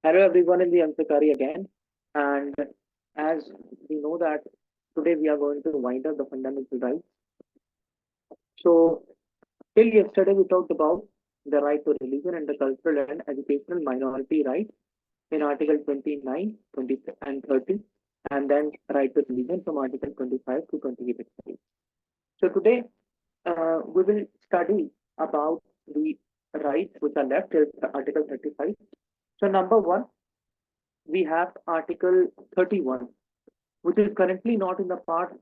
Hello everyone in the Ansakari again. And as we know that today we are going to wind up the fundamental rights. So till yesterday we talked about the right to religion and the cultural and educational minority rights in Article 29, 20, and 30, and then right to religion from Article 25 to 28. So today we will study about the rights which are left till Article 35. So number one, we have Article 31, which is currently not in the part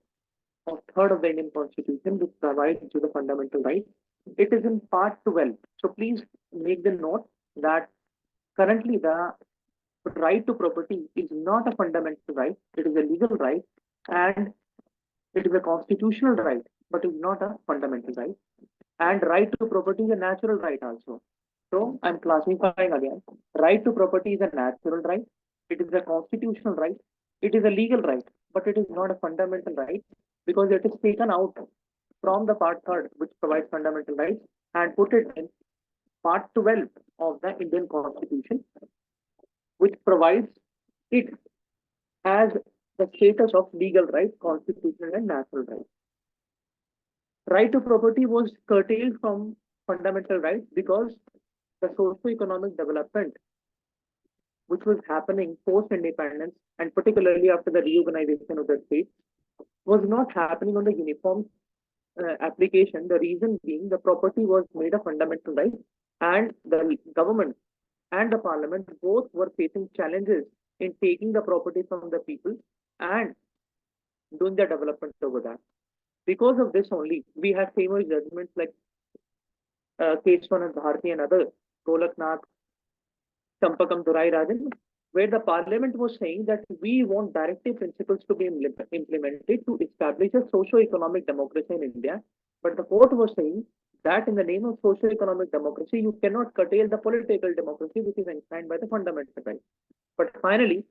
of third of the Indian Constitution, which provides to the fundamental rights. It is in part 12. So please make the note that currently the right to property is not a fundamental right. It is a legal right and it is a constitutional right, but it is not a fundamental right. And right to property is a natural right also. So I'm classifying again. Right to property is a natural right. It is a constitutional right. It is a legal right, but it is not a fundamental right because it is taken out from the part third, which provides fundamental rights, and put it in part 12 of the Indian Constitution, which provides it as the status of legal right, constitutional and natural right. Right to property was curtailed from fundamental rights because the socio-economic development which was happening post-independence and particularly after the reorganization of the state was not happening on the uniform application. The reason being the property was made a fundamental right and the government and the parliament both were facing challenges in taking the property from the people and doing the development over that. Because of this only, we have famous judgments like Keswan and Bharti and other, Golaknath, Champakam Durai Rajan, where the parliament was saying that we want directive principles to be implemented to establish a socio-economic democracy in India. But the court was saying that in the name of socio-economic democracy, you cannot curtail the political democracy, which is enshrined by the fundamental rights. But finally,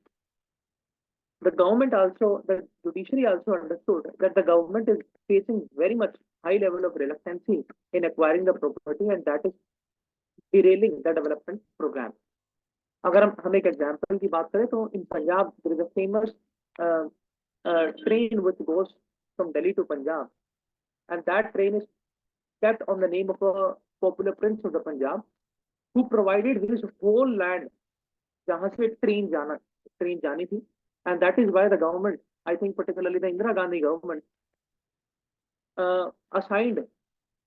the government also, the judiciary also understood that the government is facing very much high level of reluctancy in acquiring the property, and that is derailing the development program. अगर हम एक example की बात करें तो in Punjab there is a famous train which goes from Delhi to Punjab, and that train is kept on the name of a popular prince of the Punjab who provided his whole land जहां से train जानी थी, and that is why the government, I think particularly the Indira Gandhi government, assigned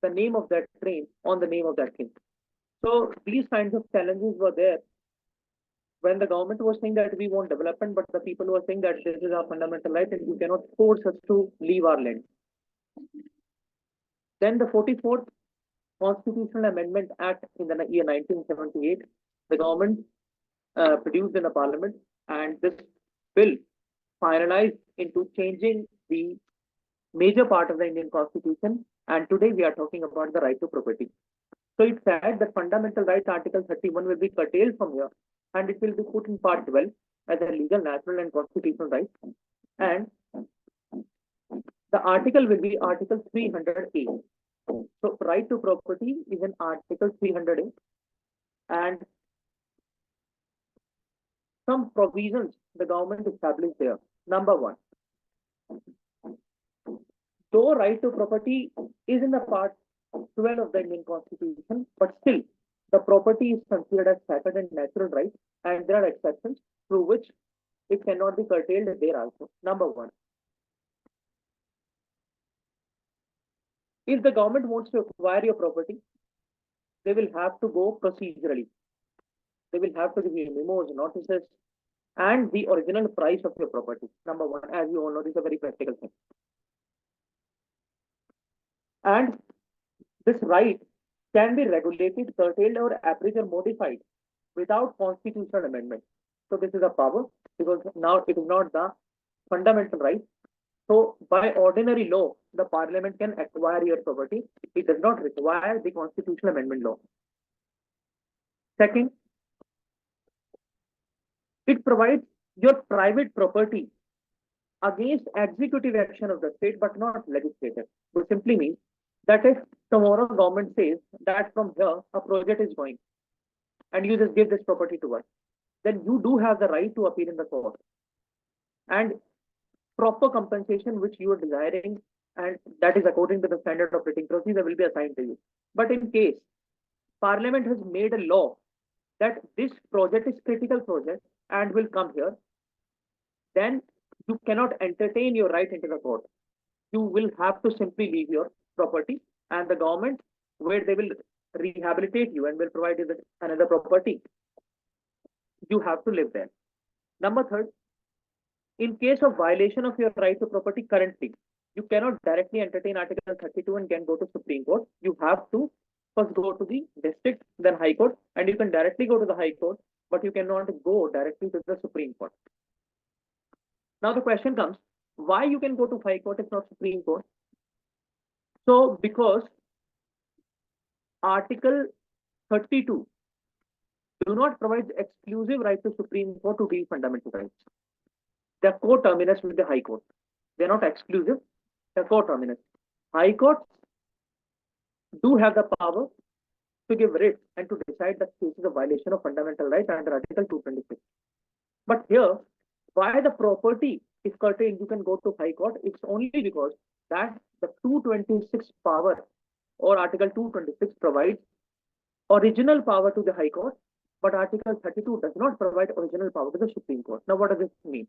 the name of that train on the name of that king. So these kinds of challenges were there when the government was saying that we want development, but the people were saying that this is our fundamental right and you cannot force us to leave our land. Then the 44th Constitutional Amendment Act in the year 1978, the government produced in the parliament, and this bill finalized into changing the major part of the Indian Constitution. And today we are talking about the right to property. So it said that fundamental rights Article 31 will be curtailed from here and it will be put in part 12 as a legal, natural and constitutional right. And the article will be Article 300A. So right to property is in Article 300A, and some provisions the government established there. Number one, though right to property is in the part 12 of the Indian Constitution, but still the property is considered as sacred and natural right, and there are exceptions through which it cannot be curtailed there also. Number one, if the government wants to acquire your property, they will have to go procedurally. They will have to give you memos, notices, and the original price of your property. Number one, as you all know, this is a very practical thing. And this right can be regulated, curtailed, or abridged or modified without constitutional amendment. So this is a power because now it is not the fundamental right. So by ordinary law, the parliament can acquire your property. It does not require the constitutional amendment law. Second, it provides your private property against executive action of the state, but not legislative. Which simply means that if tomorrow government says that from here a project is going, and you just give this property to us, then you do have the right to appeal in the court, and proper compensation which you are desiring, and that is according to the standard operating procedure, will be assigned to you. But in case Parliament has made a law that this project is critical project and will come here, then you cannot entertain your right into the court. You will have to simply leave your property, and the government, where they will rehabilitate you and will provide you with another property, you have to live there. Number third, in case of violation of your right to property currently, you cannot directly entertain Article 32 and can go to Supreme Court. You have to first go to the district, then High Court, and you can directly go to the High Court, but you cannot go directly to the Supreme Court. Now the question comes, why you can go to High Court if not Supreme Court? So because Article 32 do not provide exclusive right to Supreme Court to deal fundamental rights. They are co-terminus with the High Court. They are not exclusive, they are co-terminus. High Court do have the power to give writ and to decide the cases of violation of fundamental rights under Article 226. But here, why the property is curtailed, you can go to High Court, it's only because that the 226 power or Article 226 provides original power to the High Court, but Article 32 does not provide original power to the Supreme Court. Now, what does this mean?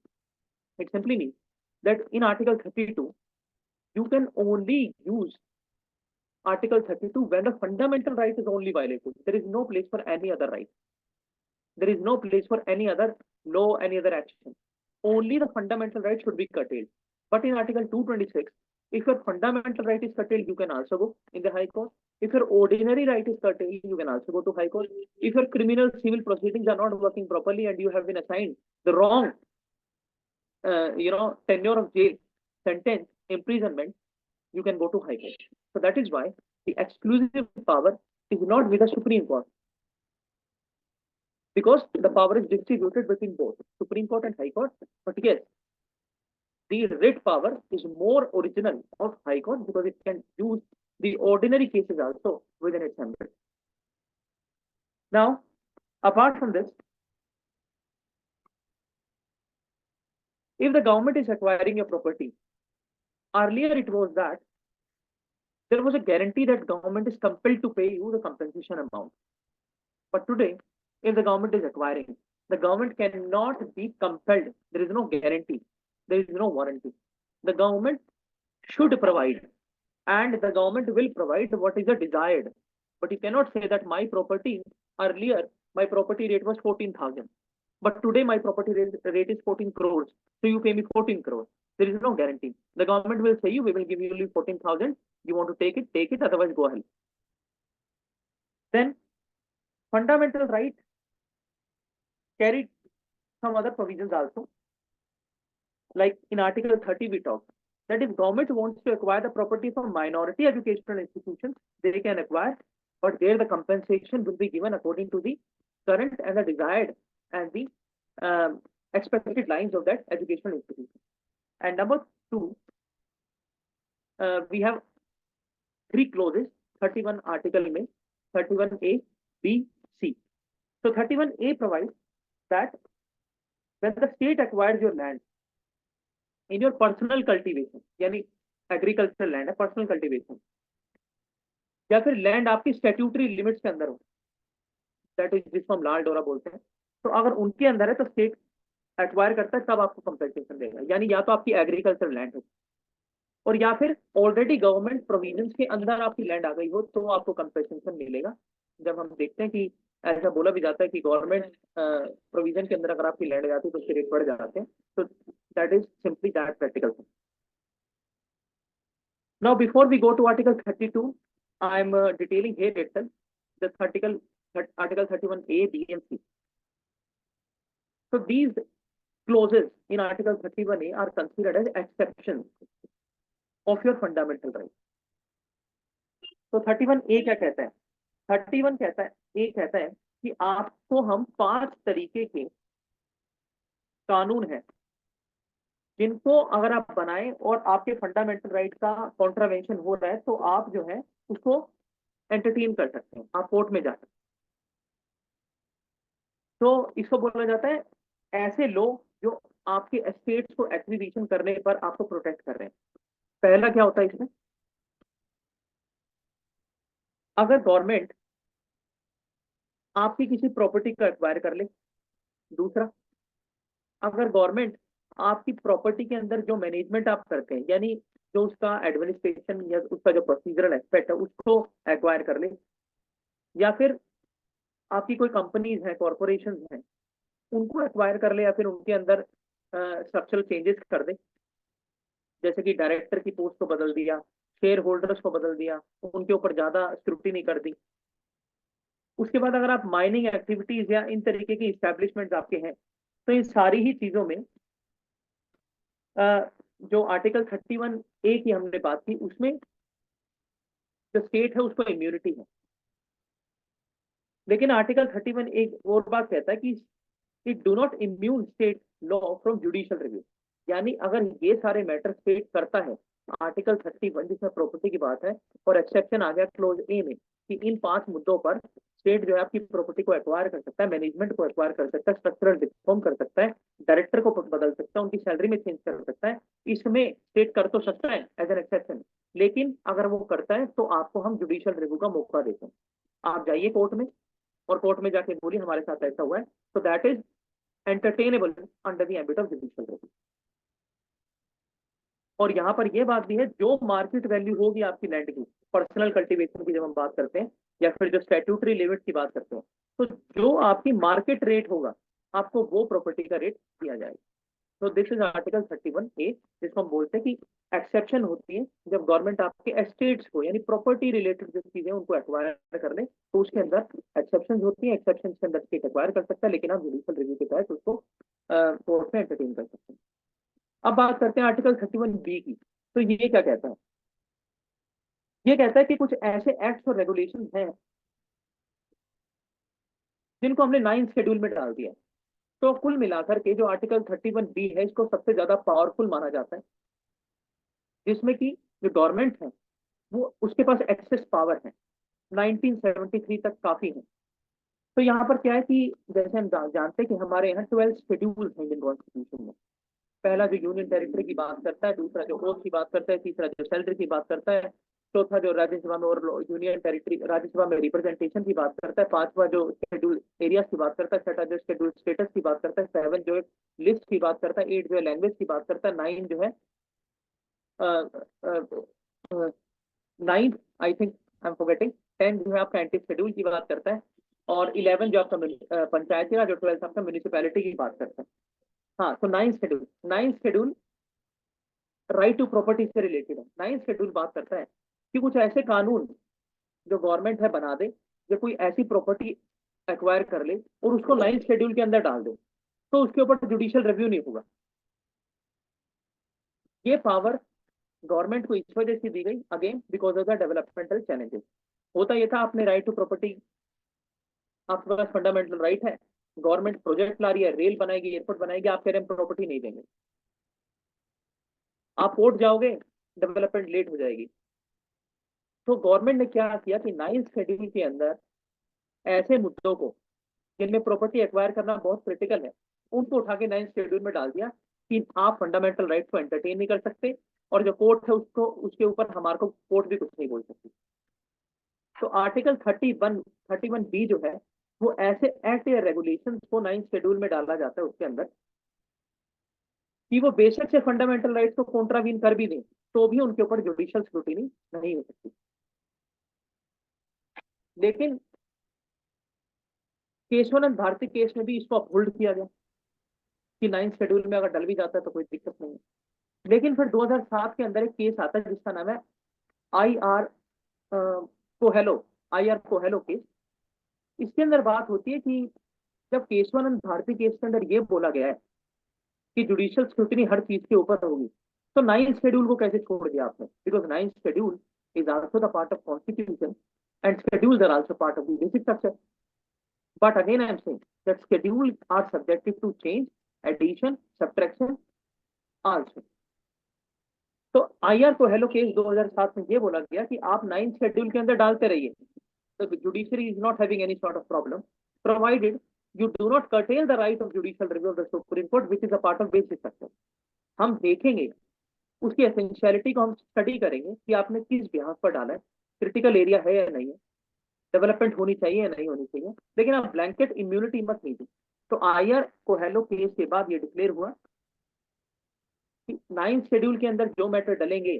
It simply means that in Article 32, you can only use Article 32 when the fundamental right is only violated. There is no place for any other right. There is no place for any other law, any other action. Only the fundamental right should be curtailed. But in Article 226, if your fundamental right is curtailed, you can also go in the High Court. If your ordinary right is curtailed, you can also go to High Court. If your criminal civil proceedings are not working properly and you have been assigned the wrong tenure of jail, sentence, imprisonment, you can go to High Court. So that is why the exclusive power is not with the Supreme Court, because the power is distributed between both Supreme Court and High Court. But yes, the writ power is more original of High Court because it can use the ordinary cases also within its ambit. Now, apart from this, if the government is acquiring your property, earlier it was that there was a guarantee that government is compelled to pay you the compensation amount. But today, if the government is acquiring, the government cannot be compelled. There is no guarantee. There is no warranty. The government should provide, and the government will provide what is the desired. But you cannot say that my property, earlier, my property rate was 14,000. But today my property rate is 14 crores. So you pay me 14 crores. There is no guarantee. The government will say we will give you only 14,000. You want to take it, otherwise go ahead. Then fundamental right carried some other provisions also. Like in Article 30, we talk that if government wants to acquire the property from minority educational institutions, they can acquire, but there the compensation will be given according to the current and the desired and the expected lines of that educational institution. And number two, we have three clauses, 31 article में, 31A, B, C. So 31A provides that when the state acquires your land in your personal cultivation, यानी agricultural land है, personal cultivation, या फिर land आपकी statutory limits के अंदर हो, that is जिसको हम लाल डोरा बोलते हैं, तो अगर उनके अंदर है तो state acquire करता है तब आपको compensation देगा, यानी या तो आपकी agricultural land है और या फिर ऑलरेडी गवर्नमेंट प्रोविजंस के अंदर आपकी लैंड आ गई हो तो आपको कंपेंसेशन मिलेगा। जब हम देखते हैं कि ऐसा बोला भी जाता है कि गवर्नमेंट प्रोविजन के अंदर अगर आपकी लैंड जाती है तो उसके रेट बढ़ जाते हैं, तो that is simply that practical thing. Now before we go to article 32, I am detailing here itself the article 31A, B and C. So these clauses in article 31A are considered as exceptions of your fundamental right. तो 31A क्या कहता है? 31 कहता है, A कहता है कि आपको हम 5 तरीके के कानून हैं जिनको अगर आप बनाएं और आपके फंडामेंटल राइट का कॉन्ट्रावेंशन हो रहा है तो आप जो है उसको एंटरटेन कर सकते हैं, आप कोर्ट में जा सकते हैं। तो इसको बोला जाता है ऐसे लो जो आपके एस्टेट्स को एक्विजिशन करने पर आपको प्रोटेक्ट कर रहे हैं। पहला क्या होता है इसमें, अगर गवर्नमेंट आपकी किसी प्रॉपर्टी को एक्वायर कर ले। दूसरा, अगर गवर्नमेंट आपकी प्रॉपर्टी के अंदर जो मैनेजमेंट आप करते हैं, यानी जो उसका एडमिनिस्ट्रेशन या उसका जो प्रोसीजरल एस्पेक्ट है उसको एक्वायर कर ले, या फिर आपकी कोई कंपनीज हैं, कॉरपोरेशन हैं, उनको एक्वायर कर ले, या फिर उनके अंदर स्ट्रक्चरल चेंजेस कर दे, जैसे कि डायरेक्टर की पोस्ट को बदल दिया, शेयर होल्डर्स को बदल दिया, उनके ऊपर ज्यादा स्क्रूटिनी कर दी। उसके बाद अगर आप माइनिंग एक्टिविटीज या इन तरीके की इस्टेब्लिशमेंट आपके हैं, तो इन सारी ही चीजों में जो आर्टिकल 31A की हमने बात की, उसमें जो स्टेट है उसको इम्यूनिटी है। लेकिन आर्टिकल 31 एक और बात कहता है कि it do not immune state law from judicial review. यानी अगर ये सारे मैटर स्टेट करता है आर्टिकल 31 जिसमें प्रॉपर्टी की बात है, और एक्सेप्शन आ गया क्लोज ए में कि इन 5 मुद्दों पर स्टेट जो है आपकी प्रॉपर्टी को एक्वायर कर सकता है, मैनेजमेंट को एक्वायर कर सकता है, स्ट्रक्चरल रिफॉर्म कर सकता है, डायरेक्टर को बदल सकता है, उनकी सैलरी में चेंज कर सकता है। इसमें स्टेट कर तो सकता है एज एन एक्सेप्शन, लेकिन अगर वो करता है तो आपको हम जुडिशियल रिव्यू का मौका देते हैं। आप जाइए कोर्ट में और कोर्ट में जाके बोलिए हमारे साथ ऐसा हुआ है, तो that is entertainable under the ambit of judicial review. और यहाँ पर यह बात भी है, जो मार्केट वैल्यू होगी आपकी लैंड की, पर्सनल कल्टीवेशन की जब हम बात करते हैं, या फिर जो स्टैट्यूटरी लिमिट की बात करते हैं, तो जो आपकी मार्केट रेट होगा आपको वो प्रॉपर्टी का रेट दिया जाएगा। तो दिस इज आर्टिकल 31A, जिसको हम बोलते हैं कि एक्सेप्शन होती है जब गवर्नमेंट आपके एस्टेट्स को, यानी प्रॉपर्टी रिलेटेड जो चीजें उनको एक्वायर कर ले, तो उसके अंदर एक्सेप्शन होती है। एक्सेप्शन के अंदर स्टेट एक्वायर कर सकता है, लेकिन आप जुडिशियल रिव्यू के तहत उसको कोर्ट में एंटरटेन कर सकते हैं। अब बात करते हैं आर्टिकल 31B की। तो ये क्या कहता है, ये कहता है कि कुछ ऐसे एक्ट्स और रेगुलेशन हैं जिनको हमने 9th शेड्यूल में डाल दिया है। तो कुल मिलाकर के जो आर्टिकल 31B है, इसको सबसे ज्यादा पावरफुल माना जाता है, जिसमें कि जो गवर्नमेंट है वो उसके पास एक्सेस पावर है 1973 तक काफी है। तो यहाँ पर क्या है कि जैसे हम जानते हैं कि हमारे यहाँ 12 शेड्यूल्स हैं इंडियन कॉन्स्टिट्यूशन में। पहला जो यूनियन टेरिटरी की बात करता है, दूसरा जो ओथ की बात करता है, तीसरा जो सैलरी की बात करता है, चौथा जो राज्यसभा में और यूनियन टेरिटरी राज्यसभा में रिप्रेजेंटेशन की बात करता है, पांचवा जो शेड्यूल एरियाज की बात करता है, छठा जो शेड्यूल स्टेटस की बात करता है, 7 जो है लिस्ट की बात करता है, 8 जो है लैंग्वेज की बात करता है, 9 जो है 9 I think I am forgetting, 10 जो है आपका एंटी शेड्यूल की बात करता है, और 11 जो आपका पंचायती राज, जो 12 आपका म्यूनिसिपैलिटी की बात करता है। हाँ, तो 9th schedule right to property से रिलेटेड है। 9th शेड्यूल बात करता है कि कुछ ऐसे कानून जो गवर्नमेंट है बना दे, जो कोई ऐसी प्रॉपर्टी एक्वायर कर ले और उसको 9th शेड्यूल के अंदर डाल दे, तो उसके ऊपर जुडिशियल रिव्यू नहीं होगा। ये पावर गवर्नमेंट को इस वजह से दी गई, again because of the developmental challenges. होता यह था, आपने राइट टू प्रॉपर्टी, आपके पास फंडामेंटल राइट है, गवर्नमेंट प्रोजेक्ट ला रही है, रेल बनाएगी, एयरपोर्ट बनाएगी, आप कह रहे हैं प्रॉपर्टी नहीं देंगे, आप कोर्ट जाओगे, डेवलपमेंट लेट हो जाएगी। तो गवर्नमेंट ने क्या किया कि 9th शेड्यूल के अंदर ऐसे मुद्दों को जिनमें प्रॉपर्टी एक्वायर करना बहुत क्रिटिकल है, उनको उठा के 9th शेड्यूल में डाल दिया कि आप फंडामेंटल राइट को एंटरटेन नहीं कर सकते, और जो कोर्ट है उसको, उसके ऊपर हमारे को कोर्ट भी कुछ नहीं बोल सकती। तो आर्टिकल 31B जो है, वो ऐसे एक्ट या रेगुलेशन को 9th शेड्यूल में डाला जाता है उसके अंदर, कि वो बेशक से फंडामेंटल राइट्स को कॉन्ट्रावीन कर भी दें, तो भी उनके ऊपर जुडिशियल स्क्रूटिनी नहीं हो सकती। लेकिन केशवानंद भारती केस में भी इसको अपहोल्ड किया गया कि 9th शेड्यूल में अगर डल भी जाता है तो कोई दिक्कत नहीं है। लेकिन फिर 2007 के अंदर एक केस आता है जिसका नाम है I R Coelho, IR Coelho case. इसके अंदर बात होती है कि जब केशवानंद भारती केस के अंदर ये बोला गया है कि जुडिशियल स्क्रूटिनी हर चीज के ऊपर होगी, तो 9th शेड्यूल को कैसे छोड़ दिया आपने? Because 9th schedule is also the part of constitution and schedules are also part of the basic structure. But again, I am saying that schedules are subjective to change, addition, subtraction also. तो IR को hello case 2007 में ये बोला गया कि आप 9th schedule के अंदर डालते रहिए, तो judiciary is not having any sort of problem, provided you do not curtail the right of judicial review of the Supreme Court, which is a part of basic structure. हम देखेंगे उसकी essentiality को, हम स्टडी करेंगे कि आपने किस behalf पर डाला है, क्रिटिकल एरिया है या नहीं है, डेवलपमेंट होनी चाहिए या नहीं होनी चाहिए, लेकिन आप ब्लैंकेट इम्यूनिटी मत लीजिए। तो आयर कोहेलो केस के बाद ये डिक्लेयर हुआ कि 9th शेड्यूल के अंदर जो मैटर डलेंगे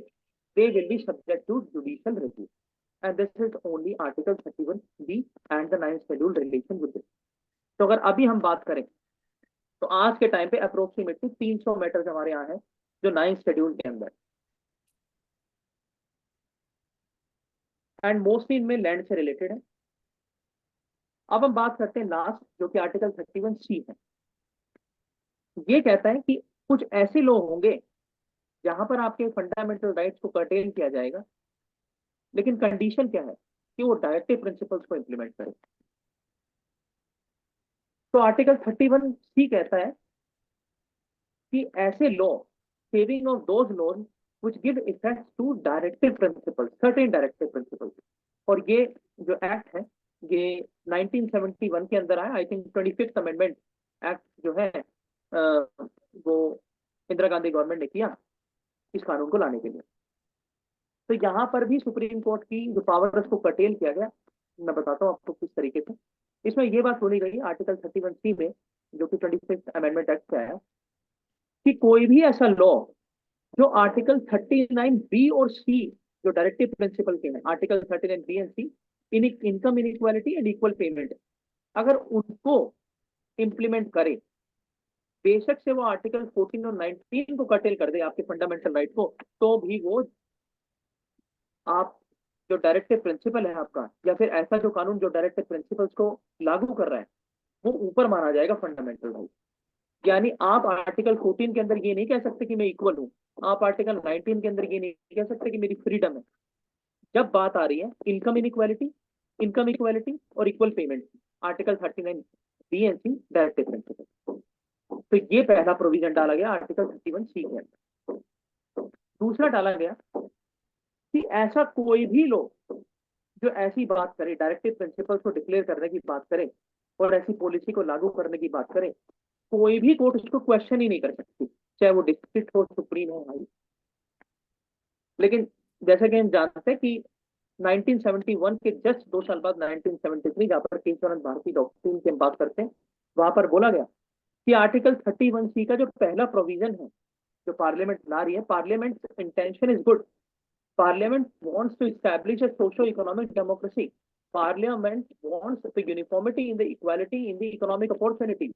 they will be subject to judicial review, and this is only article 31B and the 9th schedule relation with this. तो अगर अभी हम बात करें तो आज के टाइम पे अप्रोक्सीमेटली 300 मैटर्स हमारे यहाँ हैं जो 9th शेड्यूल के अंदर, एंड मोस्टली इनमें लैंड से रिलेटेड है। अब हम बात करते हैं लास्ट, जो कि आर्टिकल 31C है। ये कहता है कि कुछ ऐसे लॉ होंगे जहां पर आपके फंडामेंटल राइट्स को कर्टेल किया जाएगा, लेकिन कंडीशन क्या है कि वो डायरेक्टिव प्रिंसिपल्स को इंप्लीमेंट करें। तो आर्टिकल 31C कहता है कि ऐसे law, saving of those laws which give effect to directive principles, certain directive principles। और ये जो एक्ट है ये 1971 के अंदर आया। I think 25th amendment act जो है वो इंदिरा गांधी गवर्नमेंट ने किया इस कानून को लाने के लिए। तो यहाँ पर भी सुप्रीम कोर्ट की जो पावर्स को कर्टेल किया गया, मैं बताता हूँ आपको किस तरीके से। इसमें ये बात बोली गई आर्टिकल 31C में, जो कि 25th अमेंडमेंट एक्ट से आया, कि कोई भी ऐसा लॉ जो आर्टिकल 39B और C जो डायरेक्टिव प्रिंसिपल के हैं, article 39B and C, income inequality and equal payment, अगर उनको इंप्लीमेंट करे, बेशक से वो आर्टिकल 14 और 19 को कर्टेल कर दे आपके फंडामेंटल राइट को, तो भी वो आप जो डायरेक्टिव प्रिंसिपल है आपका, या फिर ऐसा जो कानून जो डायरेक्टिव प्रिंसिपल्स को लागू कर रहा है, वो ऊपर माना जाएगा फंडामेंटल राइट। यानी आप आर्टिकल 14 के अंदर ये नहीं कह सकते कि मैं इक्वल हूं, आप आर्टिकल 19 के अंदर ये नहीं कह सकते कि मेरी फ्रीडम है। जब बात आ रही है इनकम इक्वालिटी और equal payment, article 39B and C directive principle. तो ये पहला प्रोविजन डाला गया आर्टिकल 31C के अंदर। दूसरा डाला गया कि ऐसा कोई भी लोग जो ऐसी बात करे, डायरेक्टिव प्रिंसिपल्स को डिक्लेयर करने की बात करे और ऐसी पॉलिसी को लागू करने की बात करे, कोई भी कोर्ट उसको क्वेश्चन ही नहीं कर सकती, चाहे वो डिस्ट्रिक्ट हो, सुप्रीम हो, हाई। लेकिन जैसे कि हम जानते हैं कि 1971 के जस्ट 2 साल बाद 1973 जहां पर केशवानंद भारती डॉक्ट्रिन की हम बात करते हैं, वहां पर बोला गया कि आर्टिकल 31C का जो पहला प्रोविजन है जो पार्लियामेंट ला रही है, parliament intention is good, parliament wants to establish a socio economic democracy, parliament wants the uniformity in the equality in the economic opportunity,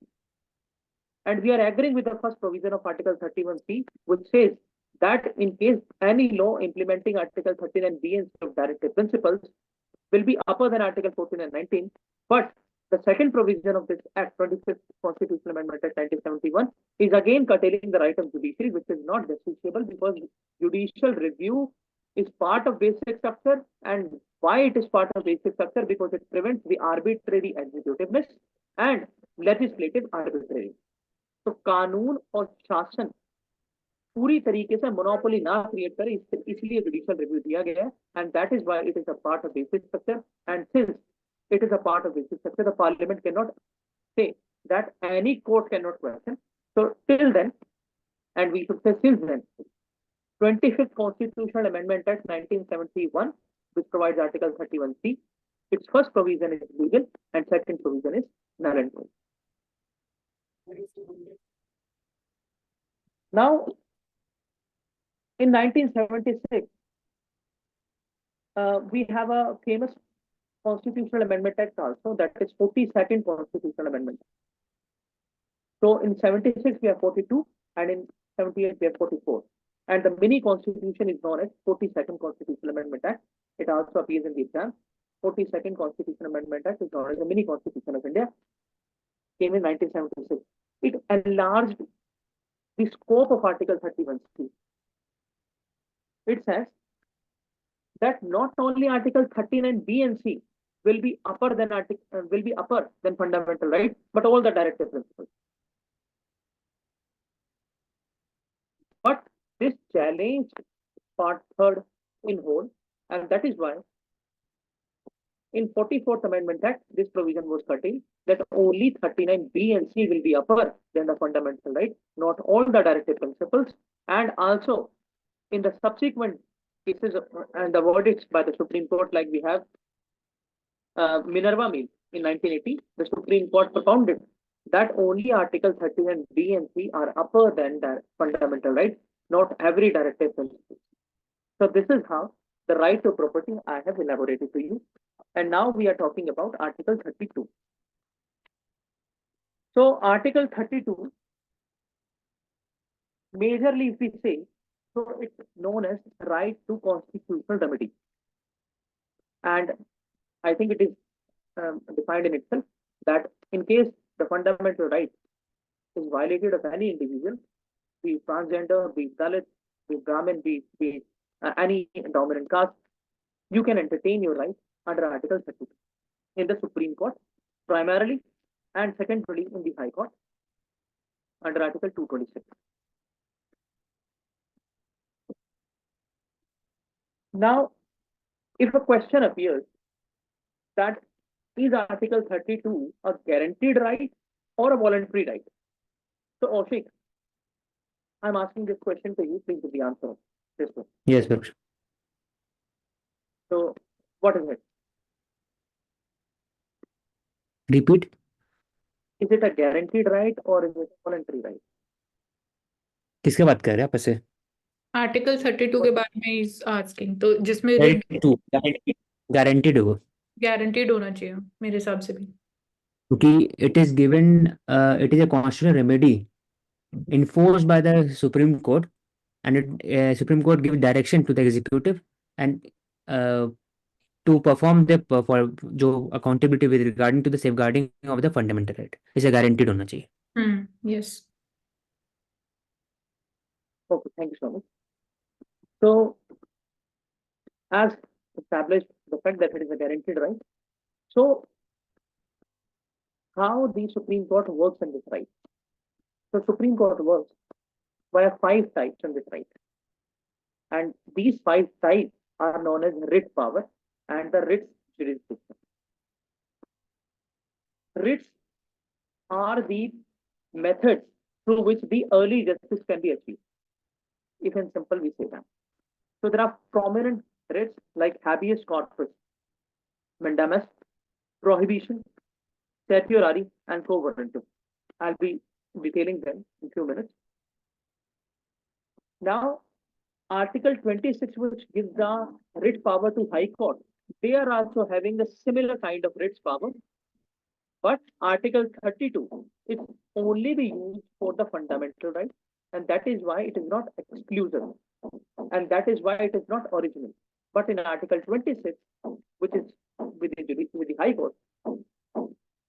and we are agreeing with the first provision of Article 31C, which says that in case any law implementing Article 39B and C of directive principles will be upper than Article 14 and 19, but the second provision of this Act, 25th Constitutional Amendment Act 1971, is again curtailing the right of judiciary, which is not justiciable because judicial review is part of basic structure. And why it is part of basic structure? Because it prevents the arbitrary executiveness and legislative arbitrary। तो कानून और शासन पूरी तरीके से monopoly ना create करे, इसलिए जुडिशियल रिव्यू दिया गया है, and that is why it is a part of basic structure. And since it is a part of basic structure, the parliament cannot say that any court cannot question. So till then, and we should say since then, 25th Constitutional Amendment Act 1971, which provides Article 31C, its first provision is legal and second provision is null and void. Now, in 1976, we have a famous Constitutional Amendment Act also, that is 42nd Constitutional Amendment. So in 76 we have 42, and in 78 we have 44. And the mini constitution is known as 42nd Constitutional Amendment Act. It also appears in the exam. 42nd Constitutional Amendment Act is known as the mini constitution of India. Came in 1976. It enlarged the scope of Article 31C. It says that not only Article 39B and C will be upper than fundamental rights, but all the directive principles. But this challenged Part 3 in whole, and that is why in 44th Amendment Act, this provision was curtailed that only 39B and C will be upper than the fundamental right, not all the directive principles. And also in the subsequent cases and the verdicts by the Supreme Court, like we have Minerva Mill in 1980, the Supreme Court propounded that only Article 39B and C are upper than the fundamental right, not every directive principle. So this is how the right to property I have elaborated to you. And now we are talking about Article 32. So Article 32, majorly if we say, so it's known as right to constitutional remedy. And I think it is defined in itself that in case the fundamental right is violated of any individual, be transgender, be Dalit, be Brahmin, be any dominant caste, you can entertain your right under Article 32 in the Supreme Court primarily, and secondarily in the High Court under Article 226. Now, if a question appears that is Article 32 a guaranteed right or a voluntary right? So, Oshik, I'm asking this question to you. Please give the answer. This one. Yes, Bhaksha. So, what is it? Repeat. Is it a guaranteed right or is it a voluntary right? किसके बात कर रहे हैं आप ऐसे? Article 32 के बारे में इज आस्किंग, तो जिसमें रिट गारंटीड होगा, गारंटीड होना चाहिए मेरे हिसाब से भी, क्योंकि it is given, it is a constitutional remedy enforced by the Supreme Court, and Supreme Court give direction to the executive and to perform the for जो accountability with regarding to the safeguarding of the fundamental right. इसे guaranteed होना चाहिए. yes. Okay, thank you so much. So, as established the fact that it is a guaranteed right, so how the Supreme Court works in this right? So, Supreme Court works via 5 types in this right, and these 5 types are known as writ power and the writ jurisdiction. Writs are the methods through which the early justice can be achieved. If in simple we say that. So there are prominent writs like habeas corpus, mandamus, prohibition, certiorari, and quo warranto. I'll be detailing them in a few minutes. Now, Article 26, which gives the writ power to High Court, they are also having a similar kind of writs power. But Article 32 is only be used for the fundamental right, and that is why it is not exclusive, and that is why it is not original. But in Article 26, which is with the High Court,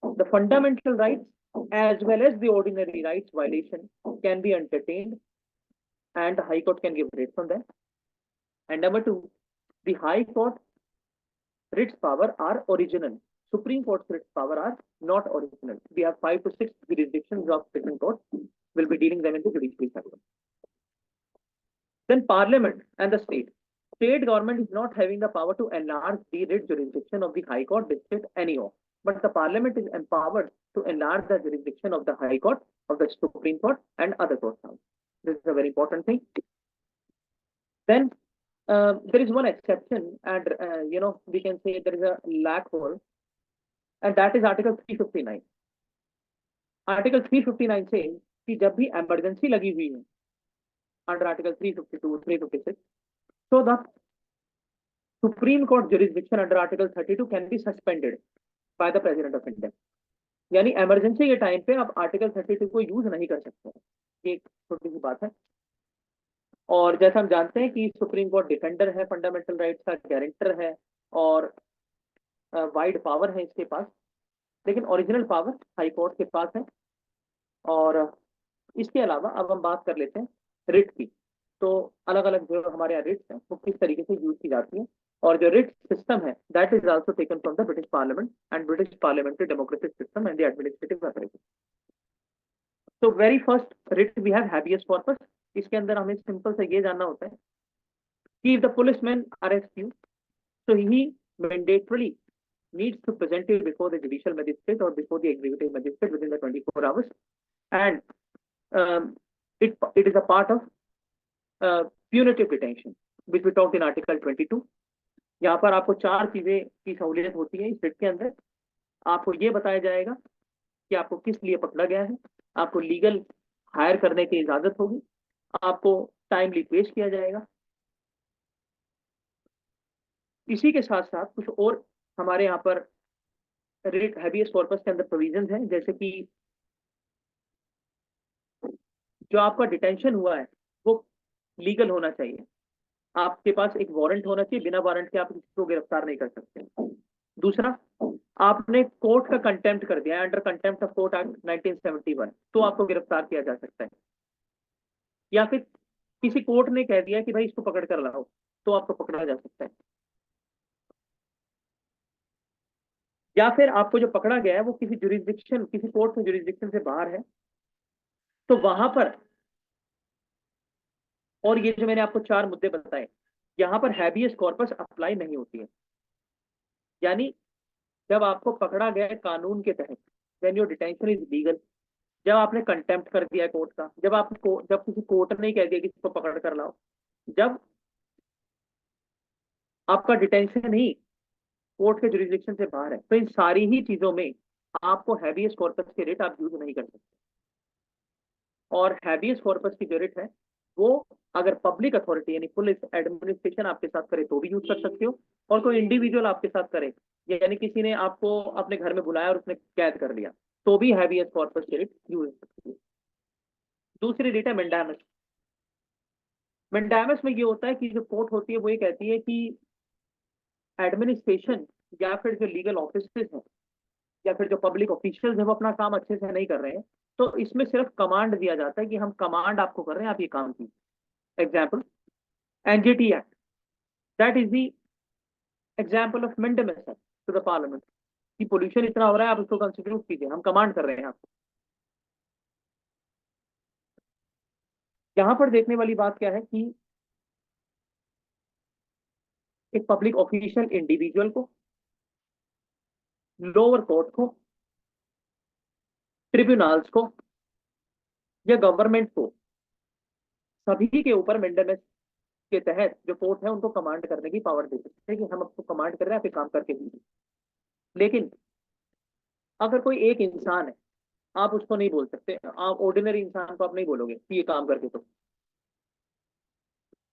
the fundamental rights as well as the ordinary rights violation can be entertained, and the High Court can give writs on that. And number 2, the High Court writs power are original. Supreme Court's writs power are not original. We have 5 to 6 jurisdictions of Supreme Court. We'll be dealing them in the judiciary section. Then Parliament and the state. State government is not having the power to enlarge the writ jurisdiction of the High Court district anyhow. But the Parliament is empowered to enlarge the jurisdiction of the High Court, of the Supreme Court, and other courts. This is a very important thing. Then there is one exception, and we can say there is a lack hole, and that is Article 359. Article 359 says कि जब भी emergency लगी हुई है under Article 352, 356, so the Supreme Court jurisdiction under Article 32 can be suspended by the President of India. यानी emergency के time पे आप Article 32 को use नहीं कर सकते, ये एक छोटी सी बात है. और जैसा हम जानते हैं कि सुप्रीम कोर्ट डिफेंडर है फंडामेंटल राइट्स का, गारंटर है और वाइड पावर है इसके पास, लेकिन ओरिजिनल पावर हाई कोर्ट के पास है. और इसके अलावा अब हम बात कर लेते हैं रिट की. तो अलग अलग जो हमारे यहाँ रिट्स हैं वो किस तरीके से यूज की जाती है, और जो रिट सिस्टम है that is also taken from the British parliament and British parliamentary democratic system and the administrative authority. तो very first writ we have habeas corpus. इसके अंदर हमें सिंपल से ये जानना होता है कि if the policeman arrests you, so he mandatorily needs to present it before the judicial magistrate or before the executive magistrate within the 24 hours, and it is a part of punitive detention which we talked in article 22. यहाँ पर आपको 4 चीजें की सहूलियत होती है इस writ के अंदर। आपको ये बताया जाएगा कि आपको किस लिए पकड़ा गया है, आपको लीगल हायर करने की इजाजत होगी, आपको टाइमली पेश किया जाएगा। इसी के साथ साथ कुछ और हमारे यहाँ पर रिट हैबियस कॉर्पस के अंदर प्रोविजंस हैं, जैसे कि जो आपका डिटेंशन हुआ है वो लीगल होना चाहिए, आपके पास एक वारंट होना चाहिए, बिना वारंट के आप किसी को गिरफ्तार नहीं कर सकते। दूसरा, आपने कोर्ट का कंटेम्प्ट कर दिया है under contempt of court act 1971, तो आपको गिरफ्तार किया जा सकता है। या फिर किसी कोर्ट ने कह दिया कि भाई इसको पकड़ कर लाओ, तो आपको पकड़ा जा सकता है। या फिर आपको जो पकड़ा गया है वो किसी जुरिस्डिक्शन, किसी कोर्ट के जुरिस्डिक्शन से बाहर है, तो वहां पर, और ये जो मैंने आपको 4 मुद्दे बताए, यहां पर हैबियस कॉर्पस अप्लाई नहीं होती है। यानी जब आपको पकड़ा गया है कानून के तहत, when your detention is legal, जब आपने कंटेम्प्ट कर दिया है कोर्ट का, जब किसी कोर्ट ने कह दिया कि इसको पकड़ कर लाओ, जब आपका डिटेंशन ही कोर्ट के जुरिस्डिक्शन से बाहर है, तो इन सारी ही चीजों में आपको हैबियस कॉर्पस के रिट आप यूज नहीं कर सकते। और हैबियस कॉर्पस की जो रिट है वो अगर पब्लिक अथॉरिटी यानी पुलिस एडमिनिस्ट्रेशन आपके साथ करे तो भी यूज कर सकते हो, और कोई इंडिविजुअल आपके साथ करे, यानी किसी ने आपको अपने घर में बुलाया और उसने कैद कर लिया, तो भी हैबियस कॉर्पस की रिट यूज हो सकती है। दूसरी रिट है मैंडामस। मैंडामस में ये होता है कि जो कोर्ट होती है वो ये कहती है कि एडमिनिस्ट्रेशन या फिर जो लीगल ऑफिसर्स हैं या फिर जो पब्लिक ऑफिशियल्स हैं वो अपना काम अच्छे से नहीं कर रहे हैं, तो इसमें सिर्फ कमांड दिया जाता है कि हम कमांड आपको कर रहे हैं, आप ये काम कीजिए। Example, NGT act, that is the example of mandamus to the parliament कि पोल्यूशन इतना हो रहा है, आप उसको कंस्टिट्यूट कीजिए, हम कमांड कर रहे हैं आपको। यहां पर देखने वाली बात क्या है कि एक पब्लिक ऑफिशियल इंडिविजुअल को, लोअर कोर्ट को, ट्रिब्यूनल्स को या गवर्नमेंट को, सभी के ऊपर मैंडामस के तहत जो कोर्ट है उनको कमांड करने की पावर दे सकते हैं कि हम आपको कमांड कर रहे हैं, आप काम करके दीजिए। लेकिन अगर कोई एक इंसान है, आप उसको नहीं बोल सकते, आप ऑर्डिनरी इंसान को आप नहीं बोलोगे कि ये काम करके दो।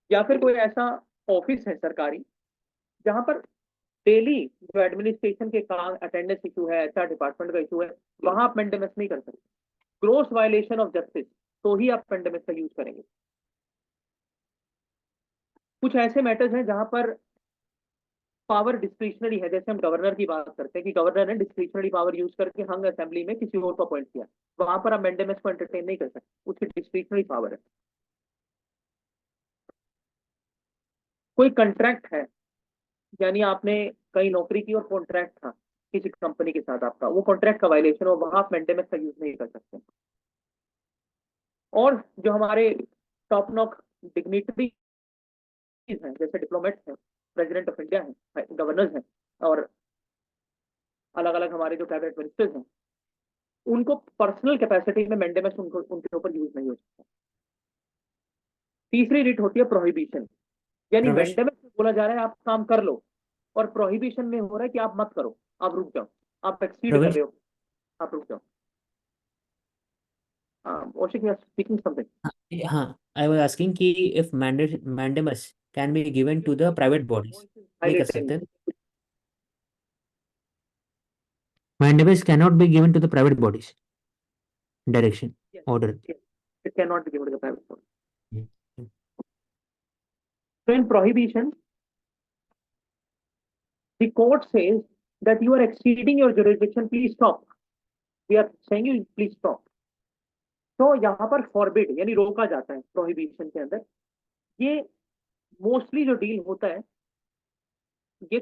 या फिर कोई ऐसा ऑफिस है सरकारी जहां पर डेली जो एडमिनिस्ट्रेशन के काम, अटेंडेंस इशू है, एचआर डिपार्टमेंट का इशू है, वहां आप मैंडामस नहीं कर सकते। ग्रोस वायलेशन ऑफ जस्टिस, तो ही आप मैंडामस का यूज करेंगे। कुछ ऐसे मैटर्स हैं जहां पर पावर डिस्क्रिशनरी है, जैसे हम गवर्नर की बात करते हैं कि गवर्नर ने डिस्क्रिशनरी पावर यूज करके हंग असेंबली में किसी और को अपॉइंट किया, वहां पर आप मैंडामस को एंटरटेन नहीं कर सकते, उसकी डिस्क्रिशनरी पावर है। कोई कंट्रैक्ट है, यानी आपने कहीं नौकरी की और कॉन्ट्रैक्ट था किसी कंपनी के साथ आपका, वो कॉन्ट्रैक्ट का वायलेशन हो, वहां आप मैंडामस का यूज नहीं कर सकते। और जो हमारे टॉप नॉक डिग्निटरीज हैं, जैसे डिप्लोमेट्स हैं, प्रेसिडेंट ऑफ इंडिया हैं, गवर्नर्स हैं, और अलग अलग हमारे जो कैबिनेट मिनिस्टर्स हैं, उनको पर्सनल कैपेसिटी में मैंडामस उनके ऊपर यूज नहीं हो सकता। तीसरी रिट होती है प्रोहिबिशन, यानी रमेश, मैंडामस में बोला जा रहा है आप काम कर लो, और प्रोहिबिशन में हो रहा है कि आप मत करो, आप रुक जाओ, आप एक्सीड कर रमेश, रहे हो, आप रुक जाओ। Oshik, you are speaking something. हाँ, I was asking कि if mandamus can be given to the private bodies, Voice is नहीं highly कर tiny. सकते। Mandamus cannot be given to the private bodies. Direction, Yes, order. yes. It cannot be given to the private body. Hmm. So in prohibition, the court says that you are exceeding your jurisdiction, please stop. We are saying you please stop. तो यहाँ पर forbid यानी रोका जाता है prohibition के अंदर। ये मोस्टली जो डील होता है ये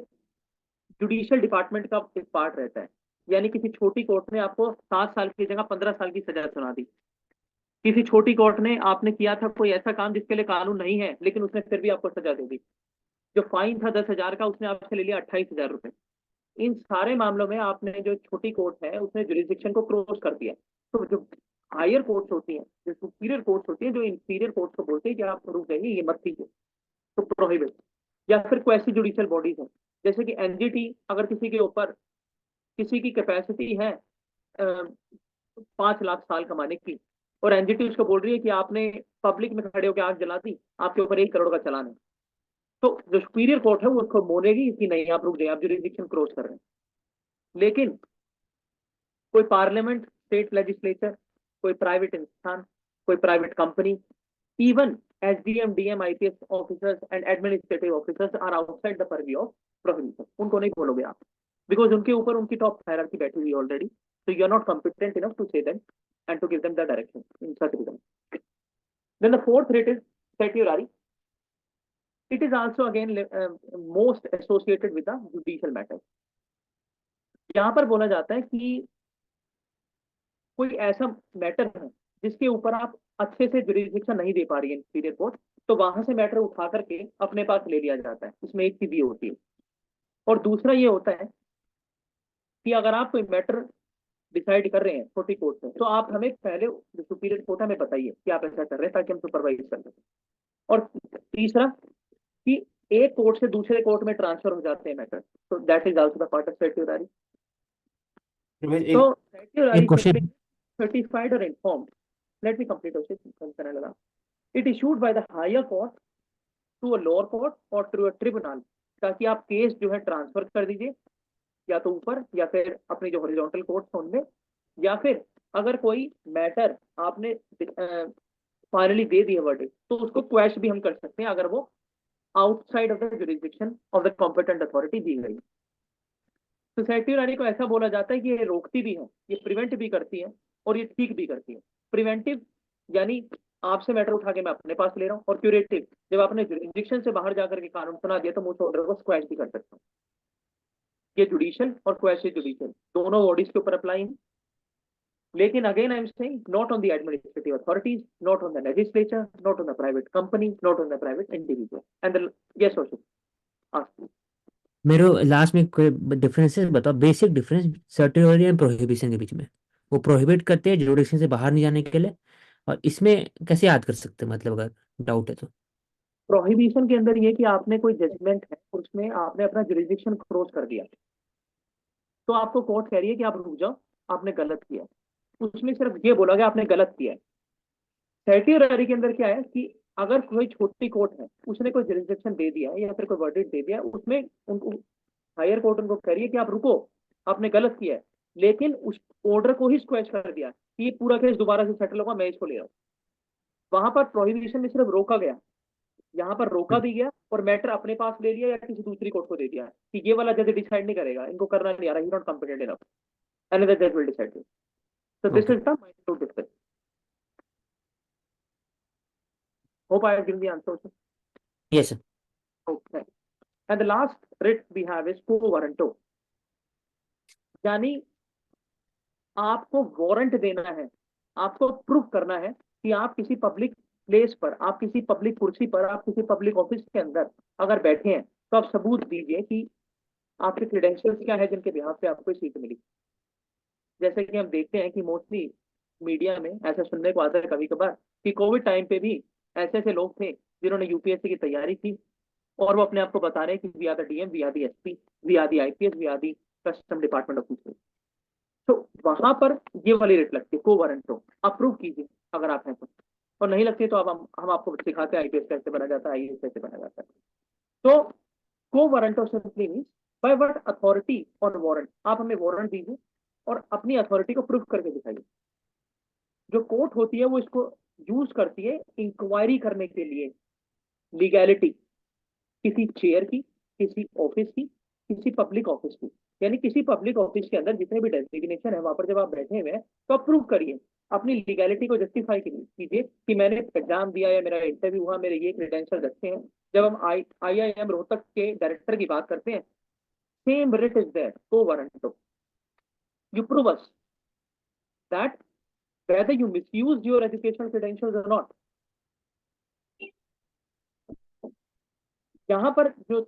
जुडिशियल डिपार्टमेंट का एक पार्ट रहता है, यानी किसी छोटी कोर्ट ने आपको 7 साल की जगह 15 साल की सजा सुना दी, किसी छोटी कोर्ट ने आपने किया था कोई ऐसा काम जिसके लिए कानून नहीं है लेकिन उसने फिर भी आपको सजा दे दी, जो फाइन था 10,000 का उसने आपसे ले लिया 28,000 रुपए, इन सारे मामलों में आपने जो छोटी कोर्ट है उसने जुरिस्डिक्शन को क्रॉस कर दिया। तो जो हायर कोर्ट्स होती हैं, जो सुपीरियर कोर्ट्स होती हैं, जो इंफीरियर कोर्ट्स को बोलते हैं कि आप रुक जाइए, ये मत कीजिए, तो प्रोहिबिट। या फिर क्वेसी जुडिशियल बॉडीज हैं, जैसे कि एनजीटी, अगर किसी के ऊपर किसी की कैपेसिटी है 5 लाख साल कमाने की, और एनजीटी उसको बोल रही है कि आपने पब्लिक में खड़े होकर आग जला दी, आपके ऊपर 1 करोड़ का चालान है, तो जो सुपीरियर कोर्ट है वो उसको बोलेगी कि नहीं, आप रुक जाइए, आप जुरिस्डिक्शन क्रॉस कर रहे हैं। लेकिन कोई पार्लियामेंट, स्टेट लेजिस्लेचर, कोई प्राइवेट इंसान, कोई private company, even SDM, DM, IPS officers and administrative officers are outside the purview of prohibition. उनको नहीं बोलोगे आप, बिकॉज उनके ऊपर उनकी टॉप हायरार्की बैठी हुई already, so you are not competent enough to say them and to give them the direction in such reason. Then the fourth writ is certiorari. It is also again most associated with the judicial matters. यहाँ पर बोला जाता है कि कोई ऐसा matter है जिसके ऊपर आप अच्छे से जुरिस्डिक्शन नहीं दे पा रही है इंफीरियर कोर्ट, तो वहां से मैटर उठा करके अपने पास ले लिया जाता है। इसमें एक चीज ये होती है, और दूसरा ये होता है कि अगर आप कोई मैटर डिसाइड कर रहे हैं छोटी कोर्ट में, तो आप हमें पहले जो सुपीरियर कोर्ट हमें बताइए कि आप ऐसा कर रहे हैं, ताकि हम सुपरवाइज कर सकें। और तीसरा कि एक कोर्ट से दूसरे कोर्ट में ट्रांसफर हो जाते हैं मैटर, तो that is also the part of certiorari. तो सर्टियोरारी एक question, certified or informed, let me complete also. It issued by the higher court to a lower court or through a tribunal, ताकि आप case जो है transfer कर दीजिए या तो ऊपर या फिर अपनी जो हॉरिजॉन्टल कोर्ट्स उनमें, या फिर अगर कोई मैटर आपने फाइनली दे दिया वर्डिक्ट, तो उसको क्वेश भी हम कर सकते हैं अगर वो outside of the jurisdiction of the competent authority दी गई। तो सर्टियोरारी को ऐसा बोला जाता है कि ये रोकती भी है, ये प्रिवेंट भी करती है, और ये ठीक भी करती है। प्रिवेंटिव यानी आपसे मैटर उठा के मैं अपने पास ले रहा हूँ, और क्यूरेटिव जब आपने जुरिस्डिक्शन से बाहर जाकर के कानून सुना दिया तो मैं उस ऑर्डर को स्क्वैश भी कर सकता हूँ। ये जुडिशियल और क्वैश जुडिशियल दोनों बॉडीज के ऊपर अप्लाई है। लेकिन again I am saying not on the administrative authorities, not on the legislature, not on the private company, not on the private individual and yes also. मेरे last में कोई differences बताओ, basic difference सर्टियोररी and prohibition के बीच में। वो prohibit करते हैं jurisdiction से बाहर नहीं जाने के लिए, और इसमें कैसे याद कर सकते हैं, मतलब अगर डाउट है तो। प्रोहिबिशन के अंदर ये कि आपने कोई जजमेंट है उसमें आपने अपना जुरिस्डिक्शन क्रॉस कर दिया, तो आपको कोर्ट कह रही है कि आप रुक जाओ, आपने गलत किया। उसमें सिर्फ ये बोला गया आपने गलत किया है। सर्टियोररी के अंदर क्या है कि अगर कोई छोटी कोर्ट है उसने कोई जुरिस्डिक्शन दे दिया है या फिर कोई वर्डिक्ट दे दिया है, उसमें उनको हायर कोर्ट उनको कह रही है कि आप रुको, आपने गलत किया है, लेकिन उस ऑर्डर को ही स्क्वैश कर दिया कि ये पूरा केस दोबारा से सेटल होगा, मैं इसको ले रहा हूँ। वहां पर प्रोहिबिशन में सिर्फ रोका गया, यहाँ पर रोका भी गया और मैटर अपने पास ले लिया या किसी दूसरी कोर्ट को दे दिया कि ये वाला जज डिसाइड नहीं करेगा, इनको करना नहीं आ रहा, ही नॉट कॉम्पिटेंट इनफ, अनदर जज will decide this. So this okay, is the minor difference. Hope I have given the answer also. Yes sir. Okay. And the last writ we have is quo warranto, यानी आपको warrant देना है, आपको proof करना है कि आप किसी पब्लिक प्लेस पर, आप किसी पब्लिक कुर्सी पर, आप किसी पब्लिक ऑफिस के अंदर अगर बैठे हैं, तो आप सबूत दीजिए कि आपके क्रेडेंशियल्स क्या है जिनके बिहाफ पे आपको सीट मिली। जैसे कि हम देखते हैं कि मोस्टली मीडिया में ऐसा सुनने को आता है कभी कभार कि कोविड टाइम पे भी ऐसे ऐसे लोग थे जिन्होंने यूपीएससी की तैयारी की, और वो अपने आप को बता रहे हैं कि we are the DM, we are the SP, we are the IPS, we are the custom department officer. तो वहां पर ये वाली रेट लगती है को वारंटो, अप्रूव कीजिए अगर आप हैं तो, और नहीं लगती तो अब हम आपको सिखाते हैं आईपीएस कैसे बना जाता है, आईएएस कैसे बना जाता है। तो को warranto simply means by what authority और वारंट, आप हमें वारंट दीजिए और अपनी अथॉरिटी को प्रूफ करके दिखाइए। जो कोर्ट होती है वो इसको यूज करती है इंक्वायरी करने के लिए, लीगैलिटी किसी चेयर की, किसी ऑफिस की, किसी पब्लिक ऑफिस की, यानी किसी पब्लिक ऑफिस के अंदर जितने भी डेजिग्नेशन है वहां पर जब आप बैठे हुए हैं तो आप प्रूव करिए, अपनी लीगैलिटी को जस्टिफाई कीजिए कि मैंने एग्जाम दिया या मेरा इंटरव्यू हुआ, मेरे ये क्रेडेंशियल अच्छे हैं। जब हम आईआईएम रोहतक के डायरेक्टर की बात करते हैं, same writ is there quo warranto, you prove us that whether you misused your educational credentials or not. यहाँ पर जो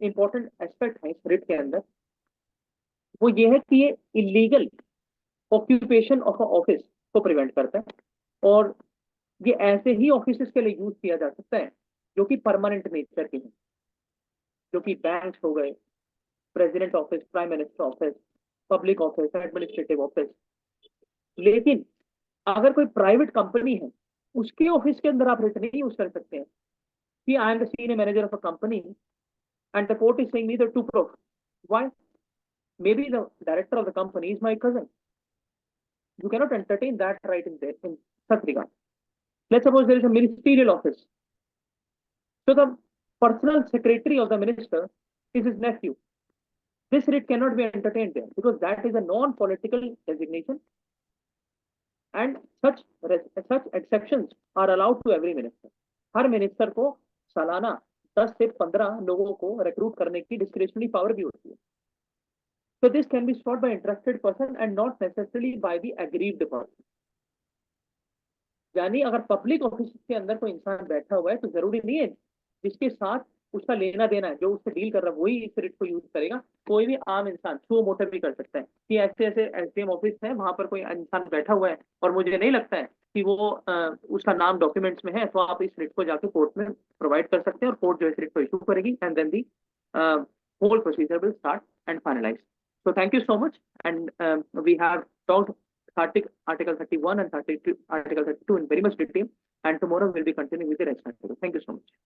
इंपॉर्टेंट एस्पेक्ट है इस रिट के अंदर वो ये है कि ये इलीगल ऑक्यूपेशन ऑफ ऑफिस को प्रिवेंट करता है, और ये ऐसे ही ऑफिस के लिए यूज किया जा सकता है जो कि परमानेंट नेचर के हैं, जो कि बैंक हो गए, president office, prime minister office, public office, administrative office. लेकिन अगर कोई प्राइवेट कंपनी है उसके ऑफिस के अंदर आप रिट नहीं यूज कर सकते हैं कि I am the senior manager of a company and the court is saying me the two proof why may be the director of the company is my cousin. You cannot entertain that right in there in such regard. Let's suppose there is a ministerial office. So the personal secretary of the minister is his nephew. This writ cannot be entertained there because that is a non-political designation, and such exceptions are allowed to every minister. Her minister को सालाना 10 से 15 लोगों को recruit करने की discretionary power भी होती है. So this can be sought by interested person and not necessarily by the aggrieved person. यानी अगर पब्लिक ऑफिस के अंदर कोई इंसान बैठा हुआ है तो जरूरी नहीं है जिसके साथ उसका लेना देना है, जो उससे डील कर रहा है वही इस रिट को यूज करेगा. कोई भी आम इंसान थ्रू मोटर भी कर सकता है कि ऐसे ऐसे एसडीएम ऑफिस है, वहां पर कोई इंसान बैठा हुआ है और मुझे नहीं लगता है कि वो उसका नाम डॉक्यूमेंट्स में है, तो आप इस रिट को जाके कोर्ट में प्रोवाइड कर सकते हैं और कोर्ट जो इस रिट को इशू करेगी and then the whole procedure will start and finalise. So thank you so much, and we have talked Article 31 and Article 32 in very much detail, and tomorrow we'll be continuing with the rest article. Thank you so much.